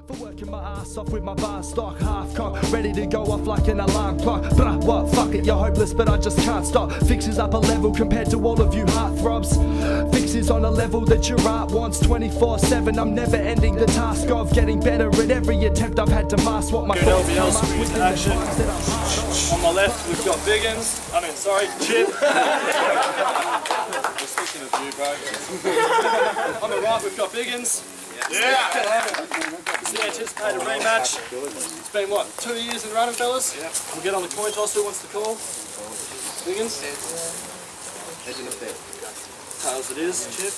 For working my ass off with my bar stock, half cock, ready to go off like an alarm clock. Bruh, what? Fuck it, you're hopeless, but I just can't stop. Fix is up a level compared to all of you heartthrobs. Fix is on a level that your art wants 24/7. I'm never ending the task of getting better at every attempt I've had to mask what my good LBL screws action. On my left, we've got Bigguns. Chip. We're speaking of you, bro. On the right, we've got Bigguns. Yeah! It's the anticipated rematch. It's been, what, 2 years in running, fellas? Yeah. We'll get on the coin toss. Who wants to call? Bigguns? Tails it is, Chip.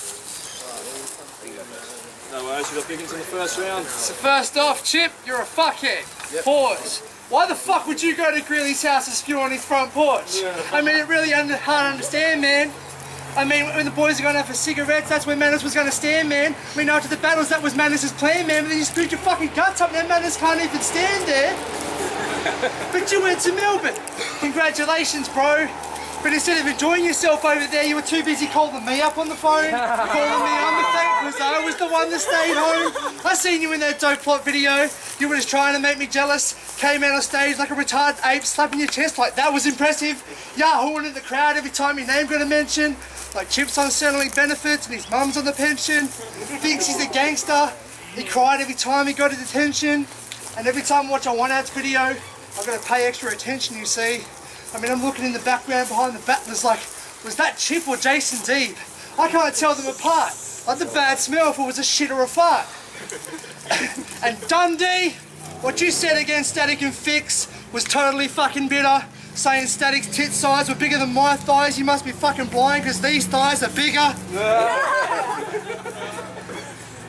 No worries, we've got Bigguns in the first round. So first off, Chip, you're a fuckhead. Yep. Pause. Why the fuck would you go to Greeley's house and spew on his front porch? Yeah. I mean, it really hard to understand, man. I mean, when the boys are going out for cigarettes, that's where Manners was going to stand, man. We know after the battles that was Manners' plan, man, but then you screwed your fucking guts up, now Manners can't even stand there. But you went to Melbourne. Congratulations, bro. But instead of enjoying yourself over there, you were too busy calling me up on the phone, calling me on the phone, because I was the one that stayed home. I seen you in that dope plot video. You were just trying to make me jealous. Came out on stage like a retarded ape, slapping your chest like that was impressive. Yahooing at the crowd every time your name got a mention. Like Chip's on Centrelink benefits and his mum's on the pension. Thinks he's a gangster. He cried every time he got a detention. And every time I watch a one-ads video, I've got to pay extra attention, you see. I mean, I'm looking in the background behind the battlers like, was that Chip or Jason Deeb? I can't tell them apart. Like the bad smell if it was a shit or a fart. And Dundee, what you said against Static and Phikz was totally fucking bitter. Saying Static's tit size were bigger than my thighs, you must be fucking blind because these thighs are bigger.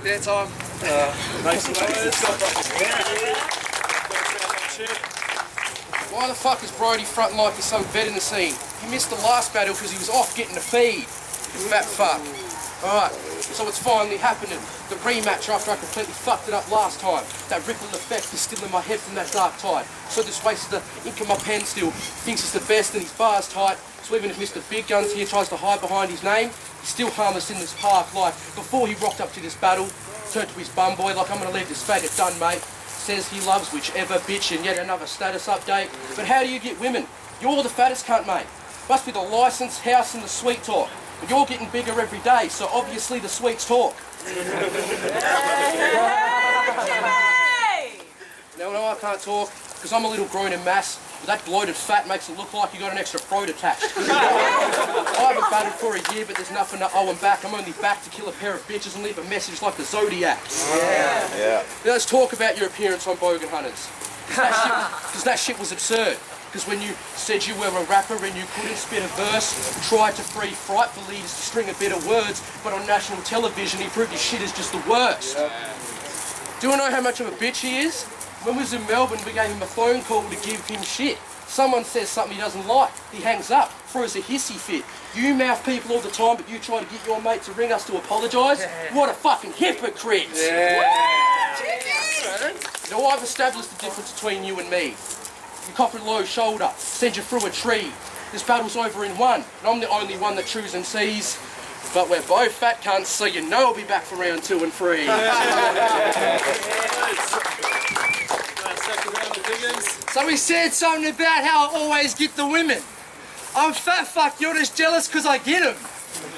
Yeah, time. Makes some noise. Why the fuck is Brody fronting like he's some vet in the scene? He missed the last battle because he was off getting a feed. You fat fuck. Alright, so it's finally happening. The rematch after I completely fucked it up last time. That ripple effect is still in my head from that dark tide. So this wastes the ink in my pen still. Thinks it's the best and his bar's tight. So even if Mr. Bigguns here tries to hide behind his name, he's still harmless in this park. Like before he rocked up to this battle, turned to his bum boy like I'm gonna leave this faggot done, mate. Says he loves whichever bitch and yet another status update. But how do you get women? You're the fattest cunt, mate. Must be the license, house and the sweet talk. But you're getting bigger every day, so obviously the sweets talk. No, I can't talk, because I'm a little grown in mass. But that bloated fat makes it look like you got an extra throat attached. I haven't battled for a year, but there's nothing to owe him back. I'm only back to kill a pair of bitches and leave a message like the Zodiac. Yeah. Now let's talk about your appearance on Bogan Hunters. Because that shit was absurd. Because when you said you were a rapper and you couldn't spit a verse, tried to free frightful leaders to string a bit of words, but on national television he proved his shit is just the worst. Do you know how much of a bitch he is? When we was in Melbourne, we gave him a phone call to give him shit. Someone says something he doesn't like, he hangs up, throws a hissy fit. You mouth people all the time, but you try to get your mate to ring us to apologise? What a fucking hypocrite! Now I've established the difference between you and me. You cop a low shoulder, send you through a tree. This battle's over in one, and I'm the only one that chews and sees. But we're both fat cunts, so you know I'll be back for round 2 and 3. So he said something about how I always get the women. I'm fat fuck, you're just jealous because I get them.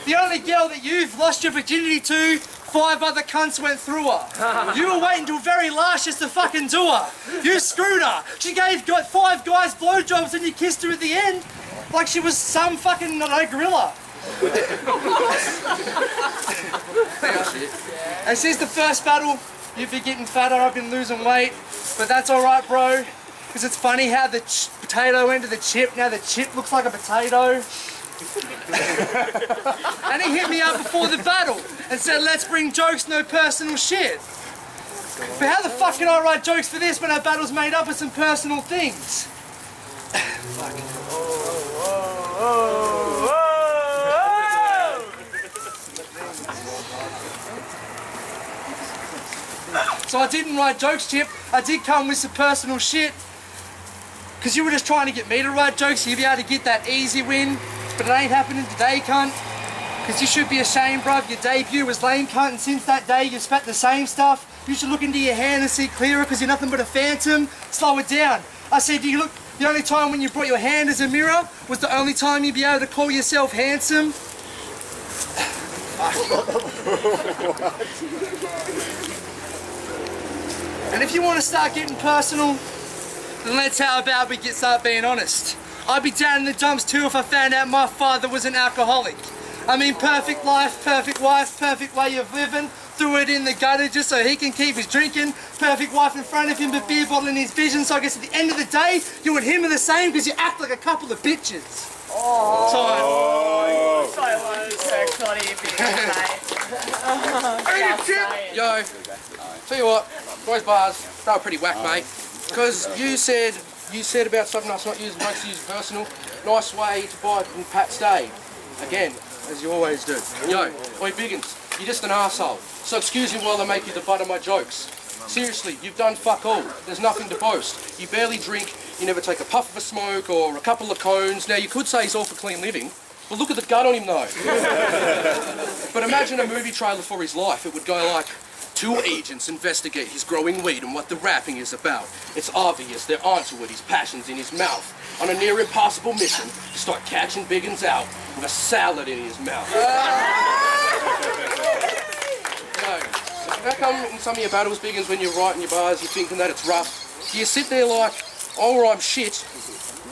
The only girl that you've lost your virginity to, 5 other cunts went through her. You were waiting till very last just to fucking do her. You screwed her. She gave 5 guys blowjobs and you kissed her at the end like she was some fucking, I don't know, gorilla. And since the first battle, you've been getting fatter, I've been losing weight. But that's alright, bro. Because it's funny how the potato went to the chip, now the chip looks like a potato. And he hit me up before the battle and said, let's bring jokes, no personal shit. But how the fuck can I write jokes for this when our battle's made up of some personal things? Fuck. So I didn't write jokes, Chip. I did come with some personal shit. Because you were just trying to get me to write jokes so you'd be able to get that easy win. But it ain't happening today, cunt. Because you should be ashamed, bruv. Your debut was lame, cunt, and since that day you spat the same stuff. You should look into your hand and see clearer because you're nothing but a phantom. Slow it down. I said, do you look? The only time when you brought your hand as a mirror was the only time you'd be able to call yourself handsome. And if you want to start getting personal, then let's how about we start being honest. I'd be down in the dumps too if I found out my father was an alcoholic. I mean, perfect life, perfect wife, perfect way of living. Threw it in the gutter just so he can keep his drinking. Perfect wife in front of him, but beer bottle in his vision. So I guess at the end of the day, you and him are the same because you act like a couple of bitches. So sexually Yo, tell you what, boys bars, they were pretty whack, mate. Because you said about something us not using blokes to use personal. Nice way to buy in Pat's Day. Again, as you always do. Yo, oi Bigguns, you're just an arsehole. So excuse me while I make you the butt of my jokes. Seriously, you've done fuck all. There's nothing to boast. You barely drink, you never take a puff of a smoke or a couple of cones. Now you could say he's all for clean living, but look at the gut on him though. But imagine a movie trailer for his life. It would go like, 2 agents investigate his growing weed and what the rapping is about. It's obvious they're onto it, his passion's in his mouth. On a near impossible mission to start catching Bigguns out with a salad in his mouth. How come in some of your battles, Bigguns, when you're writing your bars, you're thinking that it's rough? Do you sit there like, oh, I'm shit,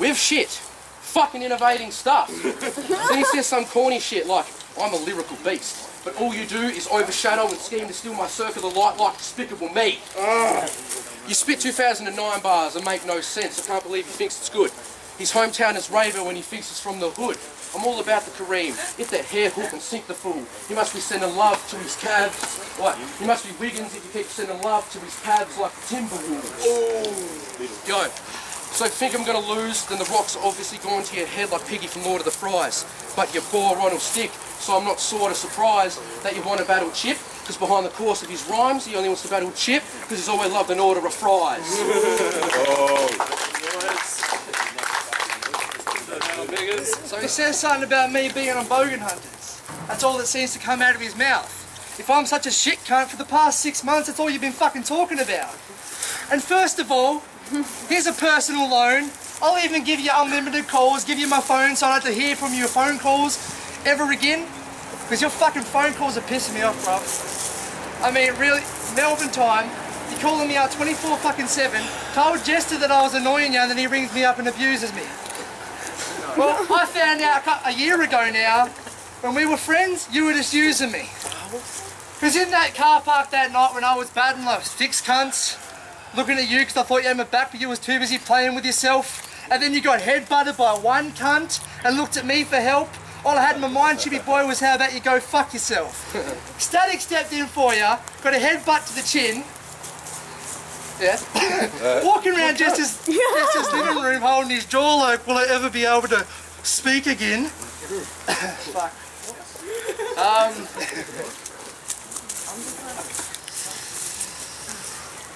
with shit, fucking innovating stuff? Then he says some corny shit like, I'm a lyrical beast, but all you do is overshadow and scheme to steal my circular light like despicable me. You spit 2009 bars and make no sense. I can't believe he thinks it's good. His hometown is raver when he thinks it's from the hood. I'm all about the Kareem. Hit that hair hook and sink the fool. He must be sending love to his calves. What? He must be Wiggins if he keeps sending love to his calves like the Timberwolves. Yo. So think I'm gonna lose, then the rock's obviously going to your head like Piggy from Lord of the Fries. But your bore Ronald stick, so I'm not sort of surprised that you want to battle Chip, because behind the course of his rhymes, he only wants to battle Chip, because he's always loved an order of fries. So he says something about me being on bogan hunters. That's all that seems to come out of his mouth. If I'm such a shit cunt for the past 6 months, that's all you've been fucking talking about. And first of all, here's a personal loan. I'll even give you unlimited calls, give you my phone so I don't have to hear from your phone calls ever again. Because your fucking phone calls are pissing me off, bro. I mean, really, Melbourne time, you're calling me out 24/7, told Jester that I was annoying you, and then he rings me up and abuses me. Well, I found out a year ago now, when we were friends, you were just using me. Because in that car park that night when I was batting those Phikz cunts, looking at you because I thought you had my back but you was too busy playing with yourself, and then you got headbutted by one cunt and looked at me for help. All I had in my mind, chippy boy, was how about you go fuck yourself. Static stepped in for you, got a headbutt to the chin. Yeah. Walking around Jester's living room holding his jaw like, will I ever be able to speak again? Fuck.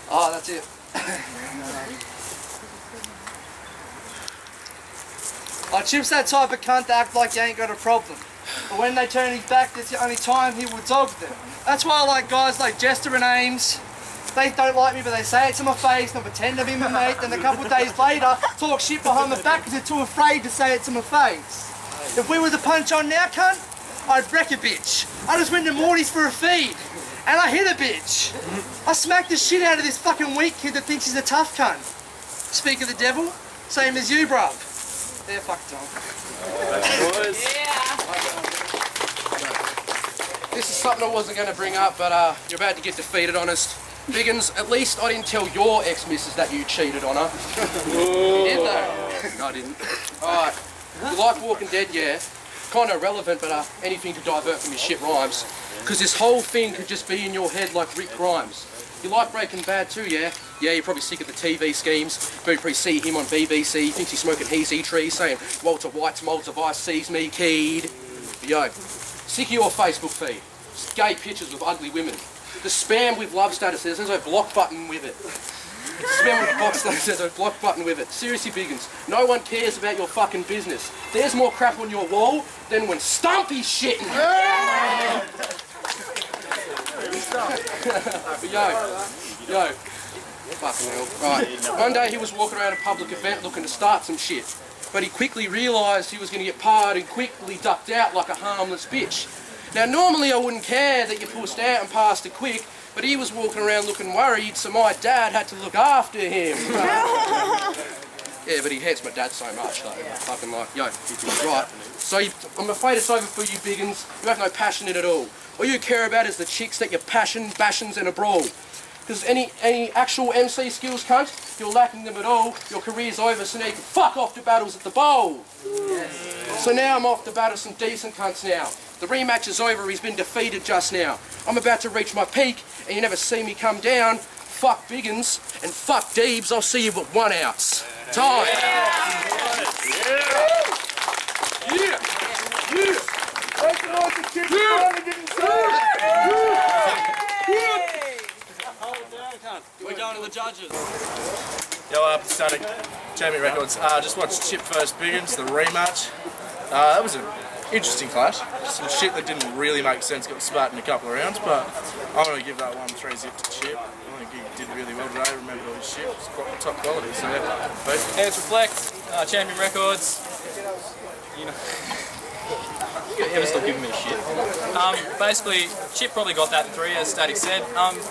Oh, that's it. Oh, Chip's that type of cunt to act like you ain't got a problem. But when they turn his back, that's the only time he will dog them. That's why I like guys like Jester and Ames. They don't like me, but they say it to my face, and I pretend to be my mate, then a couple of days later, talk shit behind my back because they're too afraid to say it to my face. If we were to punch on now, cunt, I'd wreck a bitch. I just went to Morty's for a feed, and I hit a bitch. I smacked the shit out of this fucking weak kid that thinks he's a tough cunt. Speak of the devil, same as you, bruv. There, fuck Tom. This is something I wasn't going to bring up, but you're about to get defeated, honest. Bigguns, at least I didn't tell your ex-missus that you cheated on her. You did though? No, I didn't. Alright, you like Walking Dead, yeah. Kind of irrelevant, but anything to divert from your shit rhymes. Because this whole thing could just be in your head like Rick Grimes. You like Breaking Bad too, yeah? Yeah, you're probably sick of the TV schemes. You probably see him on BBC, thinks he's smoking hazy trees, saying Walter White's mold of ice sees me keyed. Yo, sick of your Facebook feed. Just gay pictures of ugly women. The spam with love status, there's no block button with it. Spam with block status, there's no block button with it. Seriously, Bigguns, no one cares about your fucking business. There's more crap on your wall than when Stumpy's shitting. But yo, fucking hell. Right. One day he was walking around a public event looking to start some shit, but he quickly realised he was going to get parred and quickly ducked out like a harmless bitch. Now normally I wouldn't care that you pussed out and passed it quick, but he was walking around looking worried, so my dad had to look after him. Yeah, but he hates my dad so much though. Fucking like, yo, right. So I'm afraid it's over for you, Bigguns. You have no passion in it all. All you care about is the chicks that you're bashings and a brawl. Because any actual MC skills, cunt, you're lacking them at all. Your career's over, so now you can fuck off to battles at the bowl. Yes. So now I'm off to battle some decent cunts now. The rematch is over, he's been defeated just now. I'm about to reach my peak, and you never see me come down. Fuck Bigguns, and fuck Deebs, I'll see you at 1 ounce. Time! We're going to the judges. Yo, up Static Champion Records. Just watched Chip vs Bigguns, the rematch. That was an interesting clash. Some shit that didn't really make sense got spat in a couple of rounds, but I'm going to give that 1-3 zip to Chip. I think he did really well today, remembered all his shit. It's quite top quality, so yeah. Hands Reflect, Champion Records. You know, ever stop giving me shit. Basically, Chip probably got that 3, as Static said,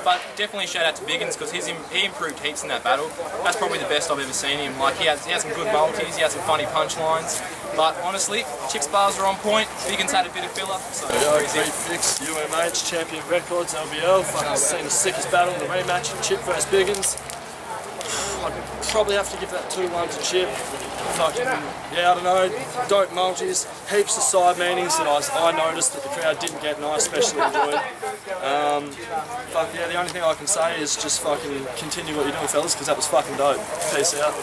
but definitely shout out to Bigguns because he improved heaps in that battle. That's probably the best I've ever seen him. Like he had some good multis, he had some funny punchlines, but honestly, Chip's bars are on point. Bigguns had a bit of filler. So Pre-Phikz, UMH, Champion Records, LBL. Fucking seen the sickest battle in the rematch. Chip vs Bigguns. I'd probably have to give that 2-1 to Chip. Fucking, yeah, I don't know, dope multis, heaps of side meanings that I noticed that the crowd didn't get and I especially enjoyed. Fuck yeah, the only thing I can say is just fucking continue what you're doing, fellas, because that was fucking dope. Peace out.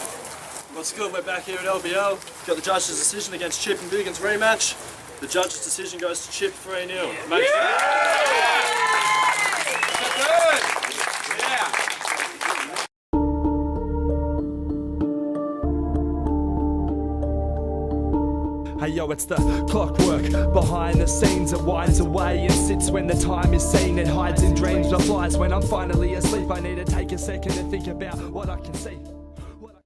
What's good, we're back here at LBL. Got the judge's decision against Chip and Bigguns rematch. The judge's decision goes to Chip 3-0. Make Hey yo, it's the clockwork behind the scenes. It winds away and sits when the time is seen. It hides in dreams, but flies when I'm finally asleep. I need to take a second to think about what I can see.